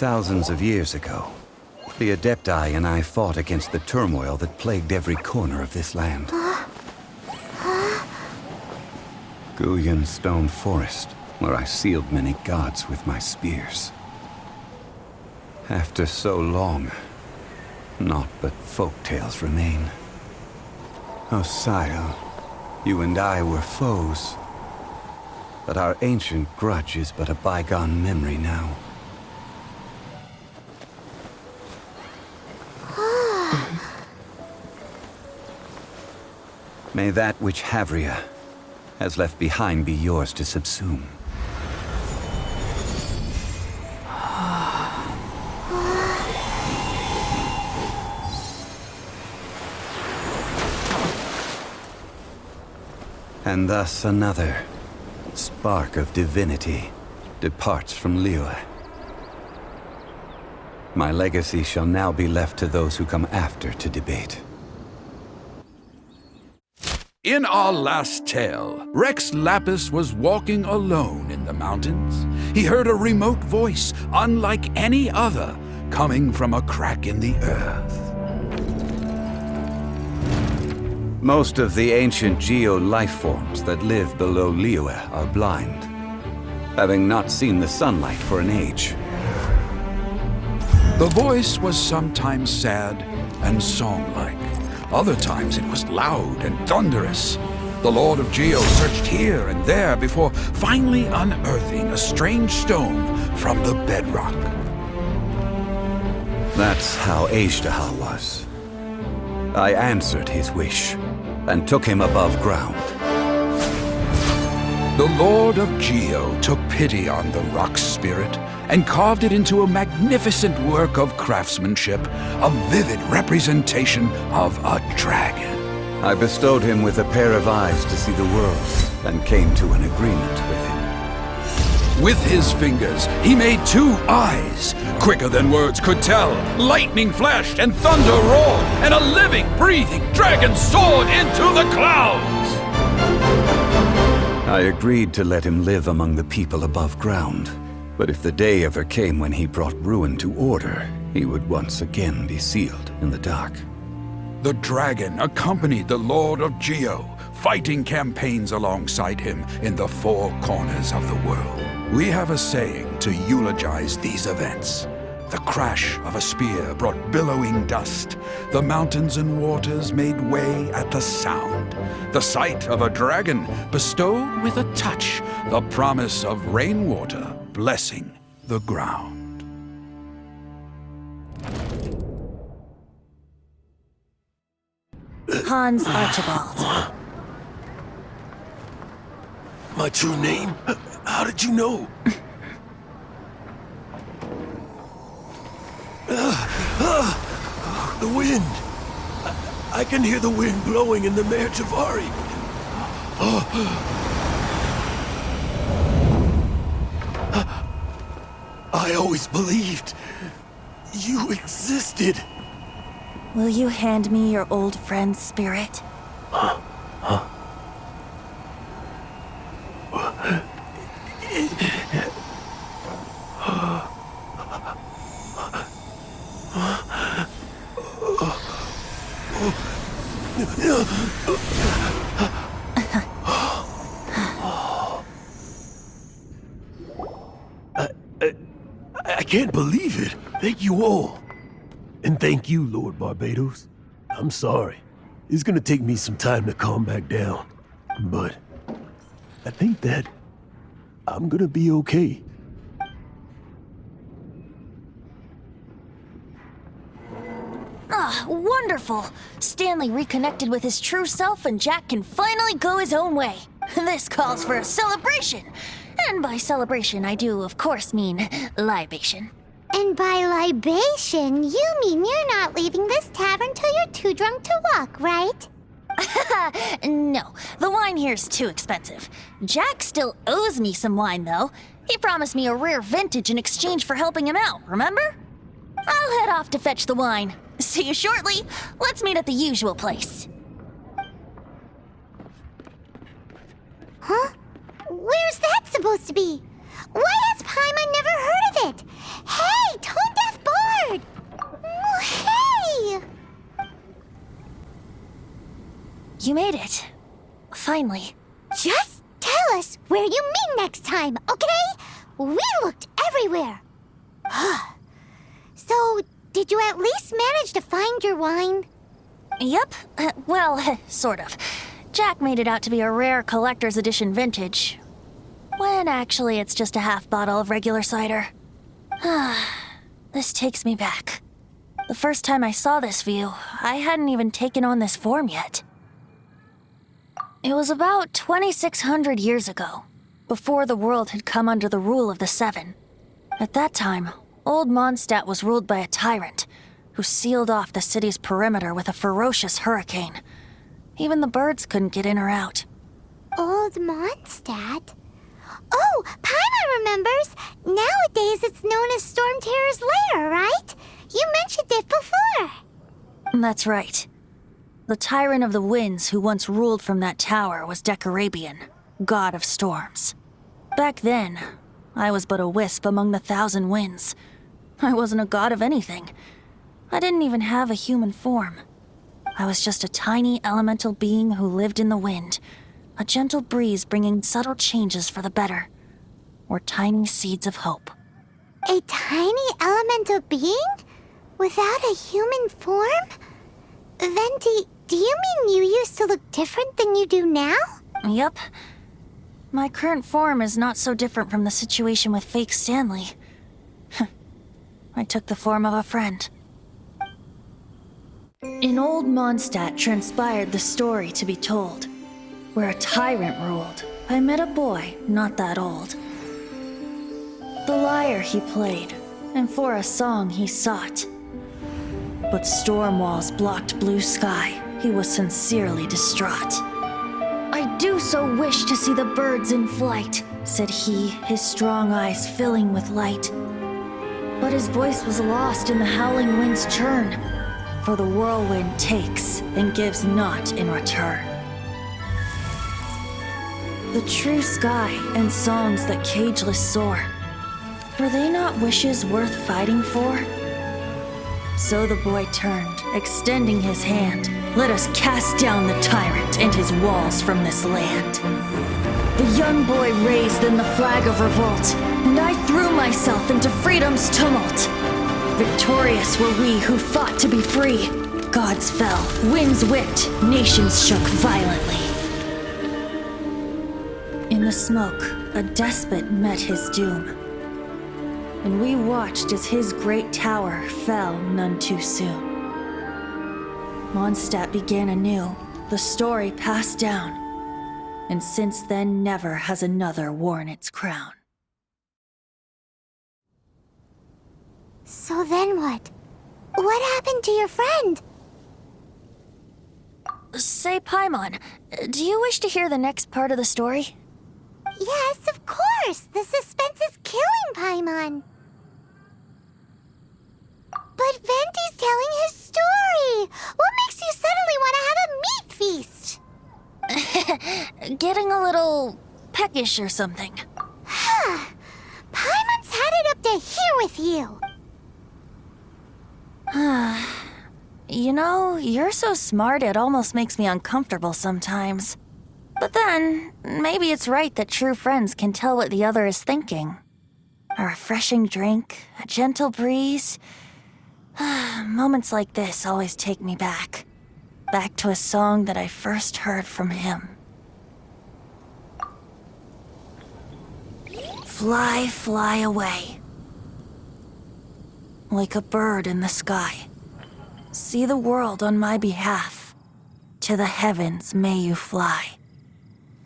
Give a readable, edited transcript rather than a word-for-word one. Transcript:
Thousands of years ago, the Adepti and I fought against the turmoil that plagued every corner of this land. Guyan Stone Forest, where I sealed many gods with my spears. After so long, naught but folk tales remain. Oh, Sile, you and I were foes, but our ancient grudge is but a bygone memory now. May that which Havria has left behind be yours to subsume. And thus another spark of divinity departs from Liyue. My legacy shall now be left to those who come after to debate. In our last tale, Rex Lapis was walking alone in the mountains. He heard a remote voice, unlike any other, coming from a crack in the earth. Most of the ancient geo-life forms that live below Liyue are blind, having not seen the sunlight for an age. The voice was sometimes sad and song-like. Other times it was loud and thunderous. The Lord of Geo searched here and there before finally unearthing a strange stone from the bedrock. That's how Ajdahal was. I answered his wish and took him above ground. The Lord of Geo took pity on the rock spirit and carved it into a magnificent work of craftsmanship, a vivid representation of a dragon. I bestowed him with a pair of eyes to see the world and came to an agreement with him. With his fingers, he made 2 eyes. Quicker than words could tell, lightning flashed and thunder roared, and a living, breathing dragon soared into the clouds! I agreed to let him live among the people above ground. But if the day ever came when he brought ruin to order, he would once again be sealed in the dark. The dragon accompanied the Lord of Geo, fighting campaigns alongside him in the 4 corners of the world. We have a saying to eulogize these events. The crash of a spear brought billowing dust. The mountains and waters made way at the sound. The sight of a dragon bestowed with a touch the promise of rainwater blessing the ground. Hans Archibald. My true name? How did you know? The wind! I can hear the wind blowing in the Mare Javari. I always believed you existed. Will you hand me your old friend's spirit? I can't believe it. Thank you all. And thank you, Lord Barbados. I'm sorry. It's gonna take me some time to calm back down. But I think that I'm gonna be okay. Ah, wonderful! Stanley reconnected with his true self and Jack can finally go his own way. This calls for a celebration. And by celebration, I do, of course, mean libation. And by libation, you mean you're not leaving this tavern till you're too drunk to walk, right? No, the wine here's too expensive. Jack still owes me some wine, though. He promised me a rare vintage in exchange for helping him out, remember? I'll head off to fetch the wine. See you shortly. Let's meet at the usual place. Huh? Where's that supposed to be? Why has Paimon never heard of it? Hey, You made it. Finally. Just tell us where you meet next time, okay? We looked everywhere. So, did you at least manage to find your wine? Yep. Well, sort of. Jack made it out to be a rare collector's edition vintage, when actually it's just a half bottle of regular cider. This takes me back. The first time I saw this view, I hadn't even taken on this form yet. It was about 2,600 years ago, before the world had come under the rule of the Seven. At that time, Old Mondstadt was ruled by a tyrant who sealed off the city's perimeter with a ferocious hurricane. Even the birds couldn't get in or out. Old Mondstadt? Oh, Paimon remembers! Nowadays it's known as Storm Terror's lair, right? You mentioned it before. That's right. The Tyrant of the Winds who once ruled from that tower was Decarabian, god of storms. Back then, I was but a wisp among the 1,000 winds. I wasn't a god of anything. I didn't even have a human form. I was just a tiny elemental being who lived in the wind, a gentle breeze bringing subtle changes for the better, or tiny seeds of hope. A tiny elemental being? Without a human form? Venti, do you mean you used to look different than you do now? Yep. My current form is not so different from the situation with fake Stanley. I took the form of a friend. In Old Mondstadt transpired the story to be told. Where a tyrant ruled, I met a boy not that old. The lyre he played, and for a song he sought. But storm walls blocked blue sky, he was sincerely distraught. I do so wish to see the birds in flight, said he, his strong eyes filling with light. But his voice was lost in the howling wind's churn, for the whirlwind takes and gives not in return. The true sky and songs that cageless soar, were they not wishes worth fighting for? So the boy turned, extending his hand. Let us cast down the tyrant and his walls from this land. The young boy raised then the flag of revolt, and I threw myself into freedom's tumult. Victorious were we who fought to be free. Gods fell, winds whipped, nations shook violently. In the smoke, a despot met his doom, and we watched as his great tower fell none too soon. Mondstadt began anew, the story passed down, and since then never has another worn its crown. So then what? What happened to your friend? Say, Paimon, do you wish to hear the next part of the story? Yes, of course! The suspense is killing Paimon! But Venti's telling his story! What makes you suddenly want to have a meat feast? Getting a little peckish or something. Paimon's had it up to here with you! You know, you're so smart it almost makes me uncomfortable sometimes. But then, maybe it's right that true friends can tell what the other is thinking. A refreshing drink, a gentle breeze. Moments like this always take me back. Back to a song that I first heard from him. Fly, fly away. Like a bird in the sky. See the world on my behalf. To the heavens may you fly.